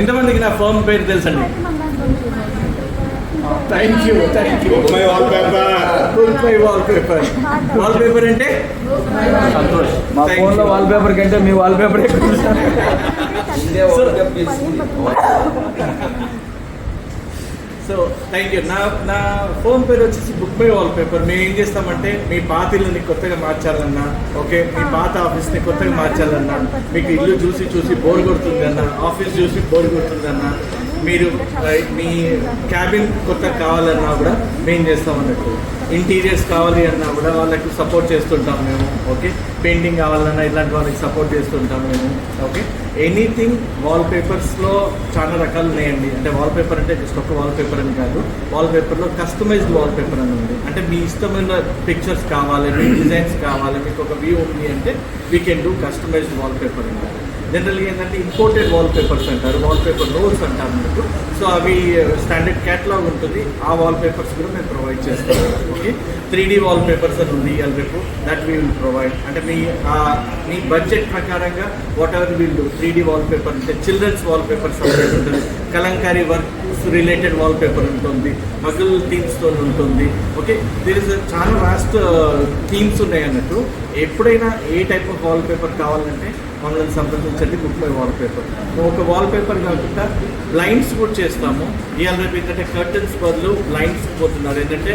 ఎంతమందికి నా ఫర్మ్ పేరు తెలుసండి? Thank you. వాల్ పేపర్ అంటే సంతోష్. మా ఫోన్లో వాల్ పేపర్ కంటే మీ wall paper so thank you. నా ఫోన్ పేరు వచ్చేసి బుక్ మై వాల్ పేపర్. మేము ఏం చేస్తామంటే మీ పాత ఇల్లుని కొత్తగా మార్చాలన్నా, ఓకే, మీ పాత ఆఫీస్ని కొత్తగా మార్చాలన్నా, మీకు ఇల్లు చూసి బోర్ కొడుతుందన్నా, ఆఫీస్ చూసి బోర్ కొడుతుందన్నా, మీరు మీ క్యాబిన్ కొత్త కావాలన్నా కూడా మేము చేస్తాం అన్నట్టు. ఇంటీరియర్స్ కావాలి అన్నా కూడా వాళ్ళకి సపోర్ట్ చేస్తుంటాం మేము, ఓకే. పెయింటింగ్ కావాలన్నా ఇలాంటి వాళ్ళకి సపోర్ట్ చేస్తుంటాం మేము, ఓకే. ఎనీథింగ్ వాల్ పేపర్స్లో చాలా రకాలు ఉన్నాయండి. అంటే వాల్ పేపర్ అంటే జస్ట్ ఒక వాల్ పేపర్ అని కాదు, వాల్ పేపర్లో కస్టమైజ్డ్ వాల్ పేపర్ అని ఉంది. అంటే మీ ఇష్టమైన పిక్చర్స్ కావాలి, మీ డిజైన్స్ కావాలి, మీకు ఒక వ్యూ ఉంది అంటే we can do customised wallpaper అంటారు. జనరల్గా ఏంటంటే ఇంపోర్టెడ్ వాల్ పేపర్స్ అంటారు, వాల్ పేపర్ రోల్స్ అంటారు మీకు. సో అవి స్టాండర్డ్ క్యాటలాగ్ ఉంటుంది, ఆ వాల్ పేపర్స్ కూడా మేము ప్రొవైడ్ చేస్తాం, ఓకే. 3D వాల్ పేపర్స్ అని ఉంది రేపు, దట్ వీ విల్ ప్రొవైడ్. అంటే మీ బడ్జెట్ ప్రకారంగా what ever will do. 3D wall paper అంటే చిల్డ్రన్స్ వాల్ పేపర్స్ ఉంటుంది, Kalamkari work related wall paper ఉంటుంది, మగల్ థీమ్స్తో ఉంటుంది, ఓకే. దీని చాలా వాస్ట్ థీమ్స్ ఉన్నాయి అన్నట్టు. ఎప్పుడైనా ఏ టైప్ ఆఫ్ వాల్ పేపర్ కావాలంటే మమ్మల్ని సంప్రదించండి. Book my wall paper. ఒక వాల్ పేపర్ కాకుండా బ్లైండ్స్ కూడా చేస్తాము. ఇవాళ రేపు ఏంటంటే కర్టన్స్ బదులు బ్లైండ్స్ పోతున్నారు. ఏంటంటే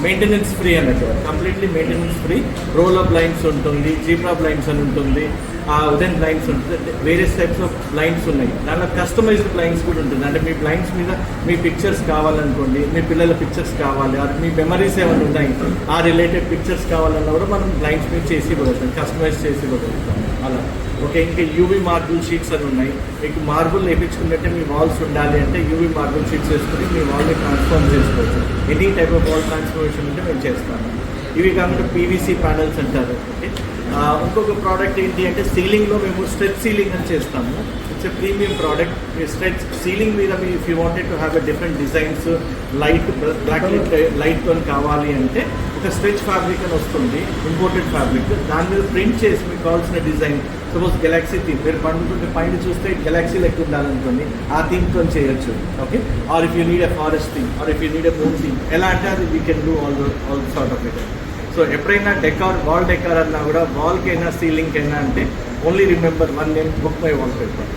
మెయింటెనెన్స్ ఫ్రీ అన్నట్టు, completely maintenance free. Roll of blinds ఉంటుంది, జీబ్రా బ్లైండ్స్ అని ఉంటుంది, ఉడెన్ బ్లైండ్స్ ఉంటుంది, వేరియస్ టైప్స్ ఆఫ్ బ్లైండ్స్ ఉన్నాయి. దాంట్లో కస్టమైజ్డ్ బ్లైండ్స్ కూడా ఉంటుంది. అంటే మీ బ్లైండ్స్ మీద మీ పిక్చర్స్ కావాలనుకోండి, మీ పిల్లల పిక్చర్స్ కావాలి, అది మీ మెమరీస్ ఏమైనా ఉన్నాయి, ఆ రిలేటెడ్ పిక్చర్స్ కావాలన్నా కూడా మనం బ్లైండ్స్ మీద చేసి ఇవ్వగలుగుతాం, కస్టమైజ్ చేసి ఇవ్వగలుగుతాం అలా, ఓకే. ఇంకా యూవీ మార్బుల్ షీట్స్ అని ఉన్నాయి. మీకు మార్బుల్ వేయించుకున్నట్టే మీ వాల్స్ ఉండాలి అంటే యూవీ మార్బుల్ షీట్స్ వేసుకుని మీ వాల్ని ట్రాన్స్ఫార్మ్ చేసుకోవచ్చు. Any type of wall transformation అంటే మేము చేస్తాము. ఇవి కాకుండా పీవీసీ ప్యానల్స్ అంటారు, ఓకే. ఇంకొక ప్రోడక్ట్ ఏంటి అంటే సీలింగ్లో మేము స్ట్రెచ్ సీలింగ్ అని చేస్తాము. It's a premium product. Stretch ceiling మీద మీ if you wanted to have a different designs, light black లైట్తో కావాలి అంటే ఒక స్ట్రెచ్ ఫ్యాబ్రిక్ అని వస్తుంది, ఇంపోర్టెడ్ ఫ్యాబ్రిక్. దాని మీద ప్రింట్ చేసి మీకు కావాల్సిన డిజైన్, సపోజ్ గెలాక్సీ థీమ్, మీరు పండుకుంటే పైన చూస్తే గెలాక్సీ లెక్క ఉండాలనుకోండి, ఆ థీమ్తో చేయొచ్చు, okay. Or if you need a forest theme, or if you need a moon theme, ఎలా అంటే అది we can do all sort of it. So ఎప్పుడైనా డెకార్, వాల్ డెకార్ అన్నా కూడా, వాల్కి అయినా సీలింగ్కి అయినా అంటే only remember one name, book my wall paper.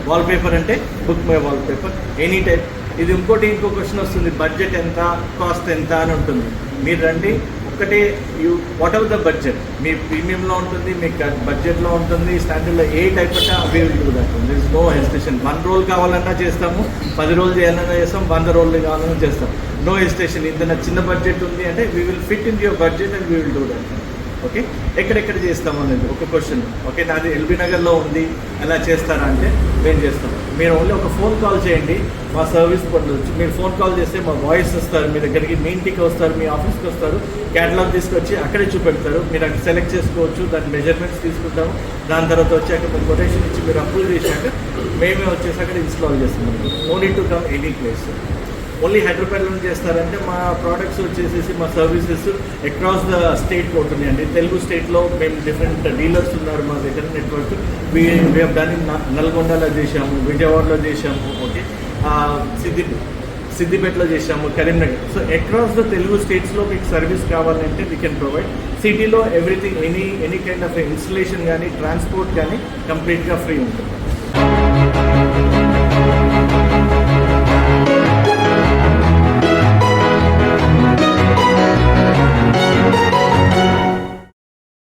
Wall paper అంటే book my wall paper, any type. ఇది ఇంకో క్వశ్చన్ వస్తుంది, బడ్జెట్ ఎంత, కాస్ట్ ఎంత అని ఉంటుంది. మీరు రండి, ఒక్కటే వాట్ ఎవర్ ద బడ్జెట్, మీ ప్రీమియంలో ఉంటుంది, మీ బడ్జెట్లో ఉంటుంది, స్టాండర్డ్లో ఏ టైప్ అంటే అవైలబుల్ ఉంటుంది. This is no hesitation. 1 roll కావాలన్నా చేస్తాము, 10 రోజులు చేయాలన్నా చేస్తాం, 100 రోజులు కావాలన్నా చేస్తాం. No hesitation. ఇంత చిన్న బడ్జెట్ ఉంది అంటే we will fit in your budget and we will do that, okay. ఎక్కడెక్కడ చేస్తాము అనేది ఒక క్వశ్చన్, ఓకే. నాది ఎల్బీ నగర్లో ఉంది, ఎలా చేస్తారా అంటే మేము చేస్తాం. మీరు ఓన్లీ ఒక ఫోన్ కాల్ చేయండి, మా సర్వీస్ పొందవచ్చు. మీరు ఫోన్ కాల్ చేస్తే మా బాయ్స్ వస్తారు మీ దగ్గరికి, మీ ఇంటికి వస్తారు, మీ ఆఫీస్కి వస్తారు, క్యాటలాగ్ తీసుకొచ్చి అక్కడే చూపెడతారు. మీరు అక్కడ సెలెక్ట్ చేసుకోవచ్చు, దాని మెజర్మెంట్స్ తీసుకుంటాము. దాని తర్వాత వచ్చి అక్కడ కొటేషన్ ఇచ్చి మీరు అప్రూవ్ చేశాక మేమే వచ్చేసి అక్కడ ఇన్స్టాల్ చేస్తున్నాం. No need to come any place. Only హైదరాబాద్లో చేస్తారంటే మా ప్రోడక్ట్స్ వచ్చేసేసి మా సర్వీసెస్ అక్రాస్ ద స్టేట్ పోతున్నాయండి. తెలుగు స్టేట్లో మేము డిఫరెంట్ డీలర్స్ ఉన్నారు మా దగ్గర, network. We have done in నల్గొండలో చేశాము, విజయవాడలో చేశాము, ఓకే. సిద్దిపేటలో చేశాము, Karimnagar. So across the Telugu స్టేట్స్లో మీకు సర్వీస్ కావాలంటే వీ కెన్ ప్రొవైడ్. సిటీలో everything, any kind of installation కానీ ట్రాన్స్పోర్ట్ కానీ కంప్లీట్గా ఫ్రీ ఉంటుంది.